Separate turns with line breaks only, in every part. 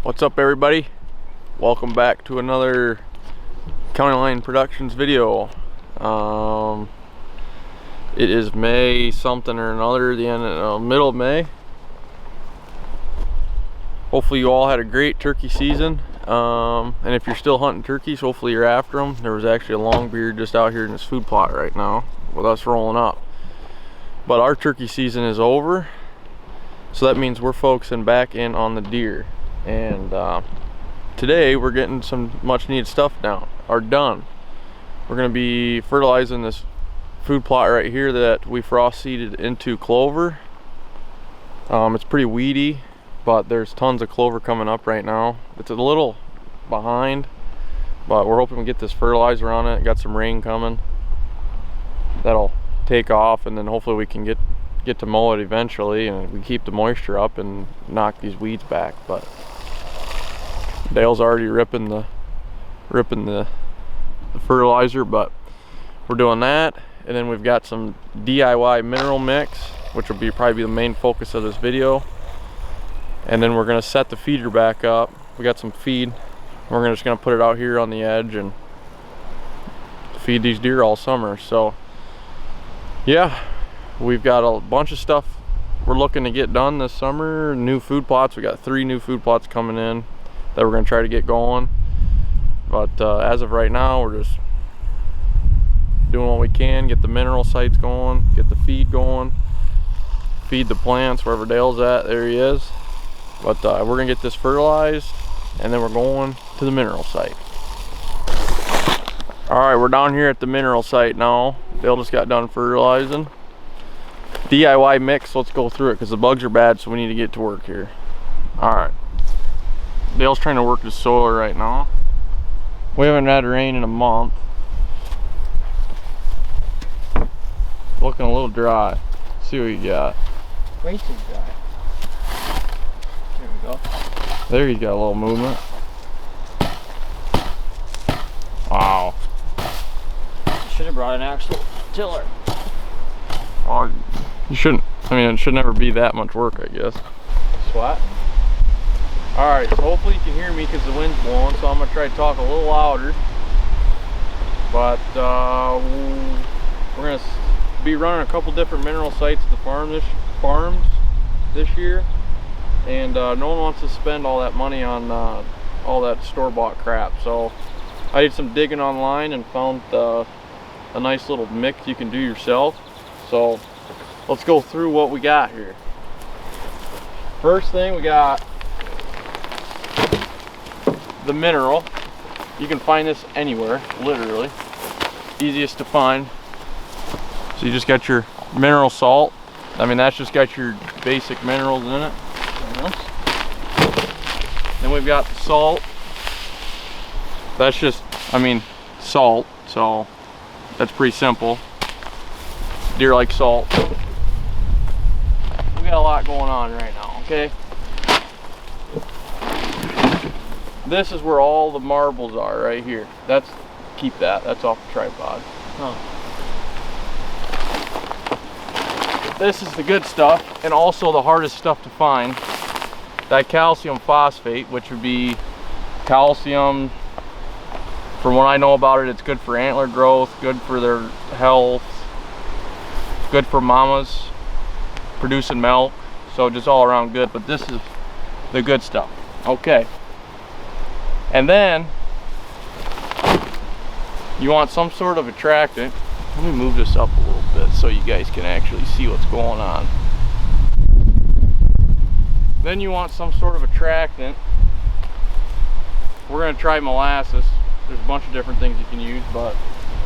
What's up, everybody? Welcome back to another County Line Productions video. It is May something or another, the middle of May. Hopefully you all had a great turkey season, and if you're still hunting turkeys, hopefully you're after them. There was actually a longbeard just out here in this food plot right now with us rolling up. But our turkey season is over, so that means we're focusing back in on the deer. And today we're getting some much needed stuff done. We're going to be fertilizing this food plot right here that we frost seeded into clover. It's pretty weedy, but there's tons of clover coming up right now. It's a little behind, but we're hoping to get this fertilizer on it. Got some rain coming. That'll take off, and then hopefully we can get to mow it eventually, and we keep the moisture up and knock these weeds back. But Dale's already ripping the fertilizer, but we're doing that. And then we've got some DIY mineral mix, which will probably be the main focus of this video. And then we're gonna set the feeder back up. We got some feed. We're just gonna put it out here on the edge and feed these deer all summer. So yeah, we've got a bunch of stuff we're looking to get done this summer. New food plots. We got 3 new food plots coming in that we're gonna try to get going. But as of right now, we're just doing what we can, get the mineral sites going, get the feed going, feed the plants wherever Dale's at. There he is. But we're gonna get this fertilized, and then we're going to the mineral site. All right, we're down here at the mineral site now. Dale just got done fertilizing. DIY mix, let's go through it because the bugs are bad, so we need to get to work here. All right, Dale's trying to work the soil right now. We haven't had rain in a month. Looking a little dry. Let's see what you got.
Way too dry. There we go.
There you got a little movement. Wow.
Should have brought an actual tiller.
Oh, you shouldn't. I mean, it should never be that much work, I guess.
Swat.
All right, so hopefully you can hear me because the wind's blowing, so I'm gonna try to talk a little louder. But we're gonna be running a couple different mineral sites at the farms this year, and no one wants to spend all that money on all that store-bought crap. So I did some digging online and found a nice little mix you can do yourself. So let's go through what we got here. First thing, we got the mineral. You can find this anywhere, literally. Easiest to find. So you just got your mineral salt. I mean, that's just got your basic minerals in it. Then we've got the salt. That's just, I mean, salt. So that's pretty simple. Deer like salt. We got a lot going on right now, okay? This is where all the marbles are, right here. Keep that's off the tripod.
Oh.
This is the good stuff, and also the hardest stuff to find. Dicalcium phosphate, which would be calcium. From what I know about it, it's good for antler growth, good for their health, good for mamas producing milk. So just all around good, but this is the good stuff. Okay. And then you want some sort of attractant. Let me move this up a little bit so you guys can actually see what's going on. Then you want some sort of attractant. We're gonna try molasses. There's a bunch of different things you can use, but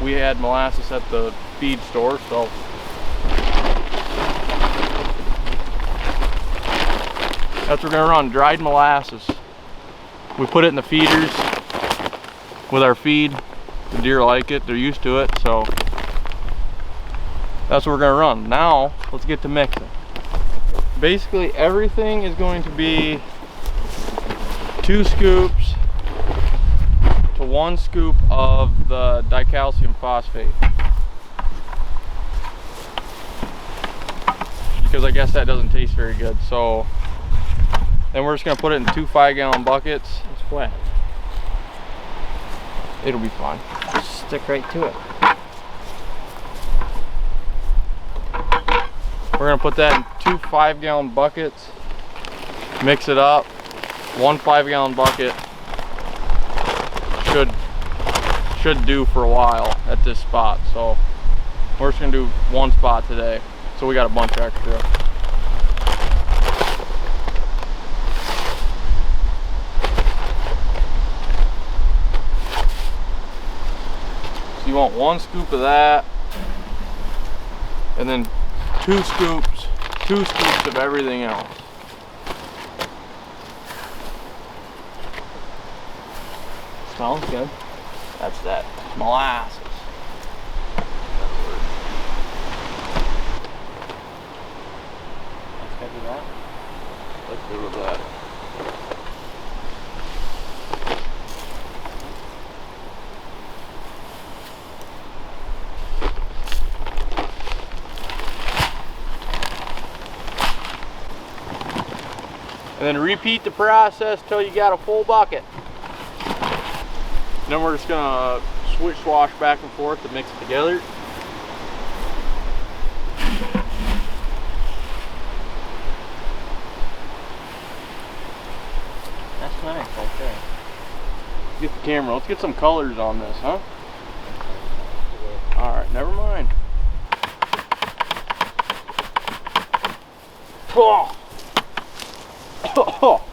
we had molasses at the feed store, so that's what we're gonna run, dried molasses. We put it in the feeders with our feed. The deer like it, they're used to it, so that's what we're gonna run. Now, let's get to mixing. Basically, everything is going to be 2 scoops to 1 scoop of the dicalcium phosphate. Because I guess that doesn't taste very good, so Then we're just gonna put it in 2 5-gallon buckets.
It's wet.
It'll be fine.
Just stick right to it.
We're gonna put that in 2 5-gallon buckets. Mix it up. 1 5-gallon bucket should do for a while at this spot. So we're just gonna do 1 spot today. So we got a bunch extra. So you want 1 scoop of that, and then 2 scoops of everything else.
Smells good.
That's that molasses.
Let's go do that.
Let's go with that. And then repeat the process till you got a full bucket. And then we're just gonna swash back and forth to mix it together.
That's nice right there.
Get the camera. Let's get some colors on this, huh? All right, never mind. Oh. Oh.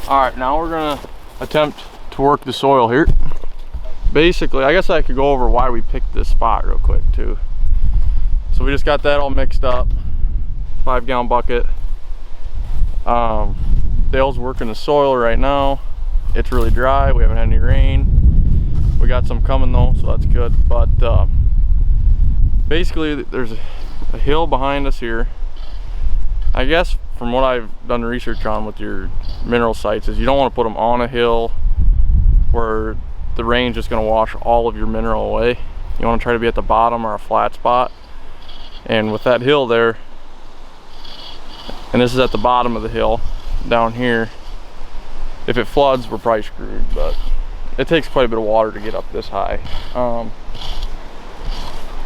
All right, now we're gonna attempt to work the soil here. Basically, I guess I could go over why we picked this spot real quick too. So we just got that all mixed up. 5-gallon bucket. Dale's working the soil right now. It's really dry. We haven't had any rain. We got some coming though, so that's good. But basically, there's a hill behind us here. I guess from what I've done research on with your mineral sites is you don't want to put them on a hill where the rain's just going to wash all of your mineral away. You want to try to be at the bottom or a flat spot. And with that hill there, and this is at the bottom of the hill down here, if it floods we're probably screwed, but it takes quite a bit of water to get up this high.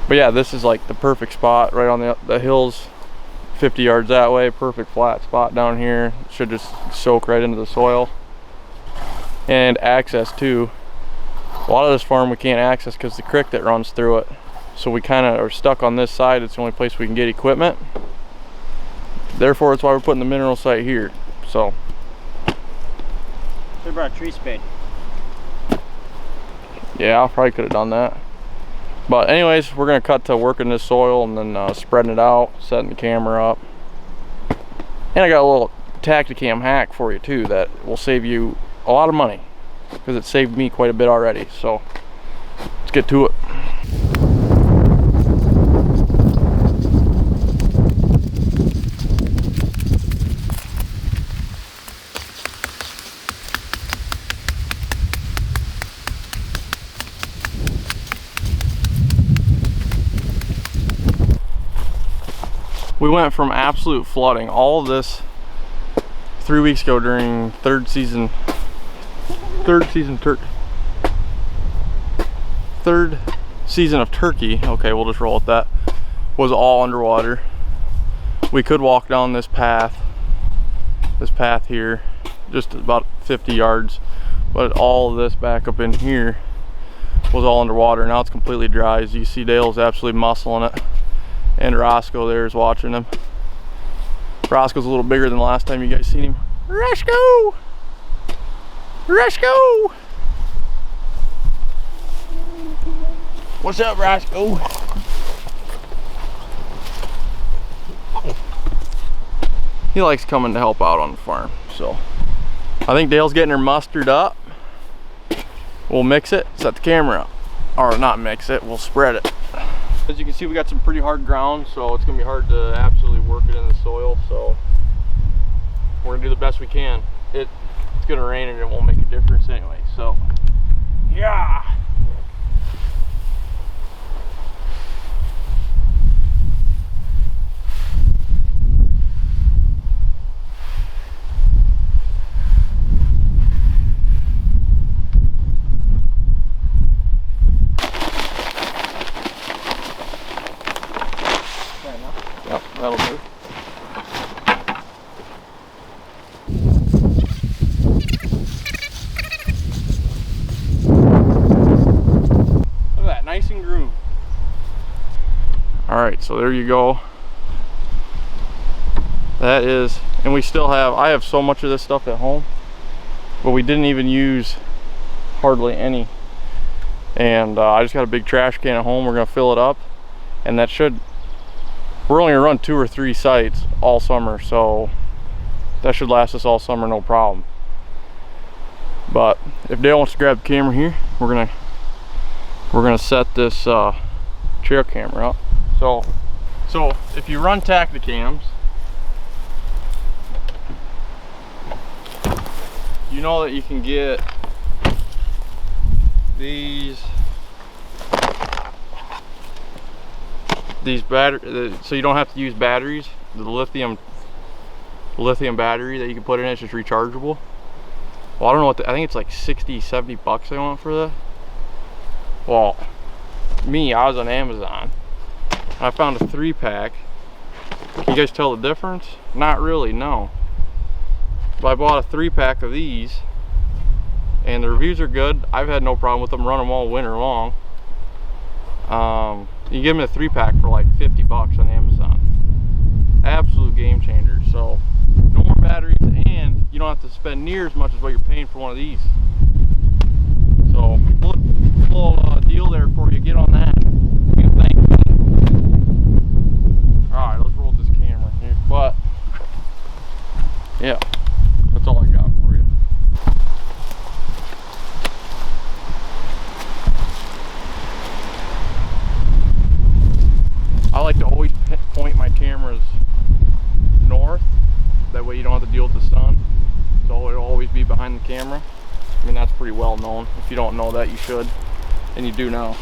But yeah, this is like the perfect spot right on the hills. 50 yards that way, perfect flat spot down here. Should just soak right into the soil. And access too. A lot of this farm we can't access because the creek that runs through it. So we kind of are stuck on this side. It's the only place we can get equipment. Therefore, it's why we're putting the mineral site here. So.
They brought a tree spade.
Yeah, I probably could have done that. But anyways, we're gonna cut to working this soil and then spreading it out, setting the camera up. And I got a little Tacticam hack for you too that will save you a lot of money because it saved me quite a bit already. So let's get to it. We went from absolute flooding, all of this 3 weeks ago during third season of turkey. Okay, we'll just roll with that. Was all underwater. We could walk down this path here, just about 50 yards, but all of this back up in here was all underwater. Now it's completely dry. As you see, Dale's absolutely muscling it. And Roscoe there is watching him. Roscoe's a little bigger than the last time you guys seen him. Roscoe! Roscoe! What's up, Roscoe? He likes coming to help out on the farm. So I think Dale's getting her mustard up. We'll mix it, set the camera up. Or not mix it, we'll spread it. As you can see, we got some pretty hard ground, so it's gonna be hard to absolutely work it in the soil. So we're gonna do the best we can. It's gonna rain and it won't make a difference anyway. So Yeah. Yep, that'll do. Look at that, nice and groomed. All right, so there you go. That is, and we still have, I have so much of this stuff at home, but we didn't even use hardly any. And I just got a big trash can at home. We're gonna fill it up, and that should, we're only gonna run 2 or 3 sites all summer, so that should last us all summer, no problem. But if Dale wants to grab the camera here, we're gonna set this trail camera up. So if you run Tacticams, you know that you can get these batteries, so you don't have to use batteries. The lithium battery that you can put in, it's just rechargeable. Well, I don't know what I think it's like 60-70 bucks they want for that. Well, I was on Amazon, I found a 3-pack. Can you guys tell the difference? Not really, no. But I bought a 3-pack of these, and the reviews are good. I've had no problem with them, run them all winter long. You give them a 3-pack for like 50 bucks on Amazon. Absolute game changer. So no more batteries, and you don't have to spend near as much as what you're paying for one of these. So little deal there for you. Get on that. You can thank me. All right, let's roll this camera here. But yeah, that's all I got for you. I like to always point my cameras north. That way you don't have to deal with the sun. So it'll always be behind the camera. I mean, that's pretty well known. If you don't know that, you should. And you do now.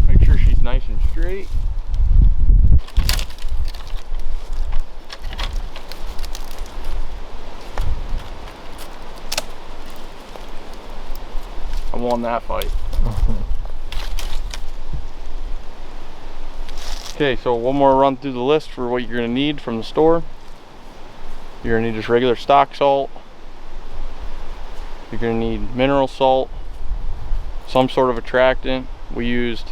Make sure she's nice and straight. I won that fight. Okay, so one more run through the list for what you're going to need from the store. You're going to need just regular stock salt. You're going to need mineral salt, some sort of attractant. We used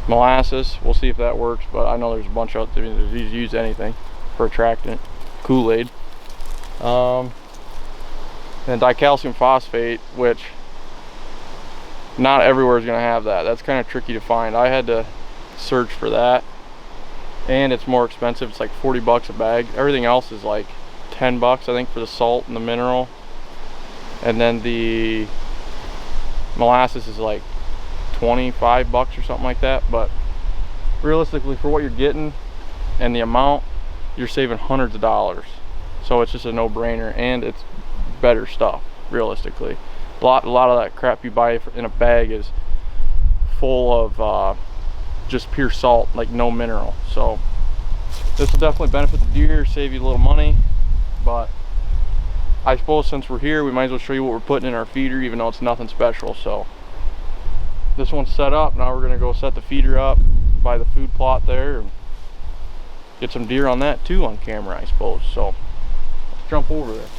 molasses. We'll see if that works, but I know there's a bunch out there that use anything for attractant. Kool-Aid. And dicalcium phosphate, which not everywhere is going to have that. That's kind of tricky to find. I had to search for that, and it's more expensive. It's like 40 bucks a bag. Everything else is like 10 bucks, I think, for the salt and the mineral, and then the molasses is like 25 bucks or something like that. But realistically, for what you're getting and the amount, you're saving hundreds of dollars. So it's just a no-brainer, and it's better stuff, realistically. A lot of that crap you buy in a bag is full of just pure salt, like no mineral. So this will definitely benefit the deer, save you a little money. But I suppose since we're here, we might as well show you what we're putting in our feeder, even though it's nothing special. So this one's set up. Now we're gonna go set the feeder up by the food plot there and get some deer on that too on camera, I suppose. So let's jump over there.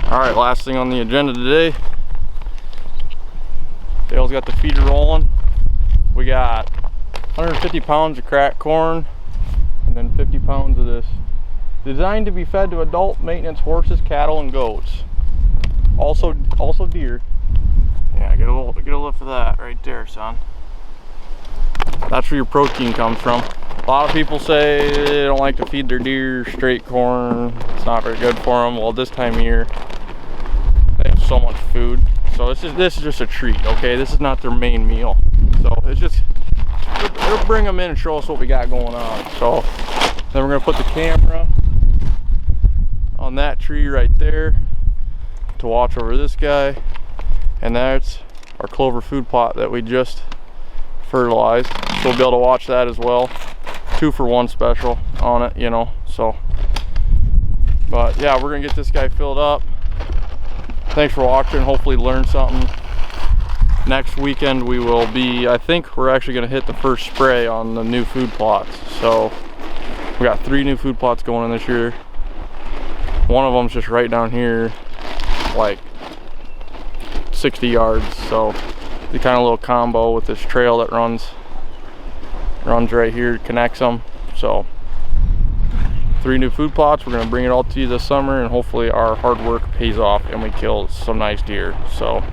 All right, last thing on the agenda today. Dale's got the feeder rolling. We got 150 pounds of cracked corn, and then 50 pounds of this. Designed to be fed to adult maintenance horses, cattle, and goats. Also deer. Yeah, get a lift of that right there, son. That's where your protein comes from. A lot of people say they don't like to feed their deer straight corn. It's not very good for them. Well, this time of year, they have so much food. So this is just a treat, okay? This is not their main meal. So it's just, it'll bring them in and show us what we got going on. So then we're gonna put the camera on that tree right there to watch over this guy. And that's our clover food plot that we just fertilized. So we'll be able to watch that as well. 2-for-1 special on it, you know, so. But yeah, we're gonna get this guy filled up. Thanks for watching, hopefully learn something. Next weekend we will be, I think we're actually gonna hit the first spray on the new food plots. So we got 3 new food plots going in this year. One of them's just right down here, like 60 yards. So the kind of little combo with this trail that runs right here, connects them. So 3 new food plots. We're going to bring it all to you this summer, and hopefully our hard work pays off and we kill some nice deer. So,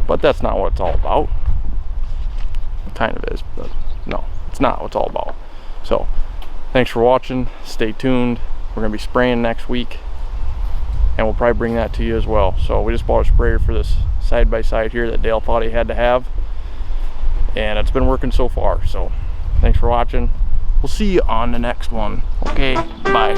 but that's not what it's all about. It kind of is, but no, it's not what it's all about. So thanks for watching. Stay tuned. We're going to be spraying next week, and we'll probably bring that to you as well. So we just bought a sprayer for this side-by-side here that Dale thought he had to have, and it's been working so far. So thanks for watching. We'll see you on the next one. Okay, bye.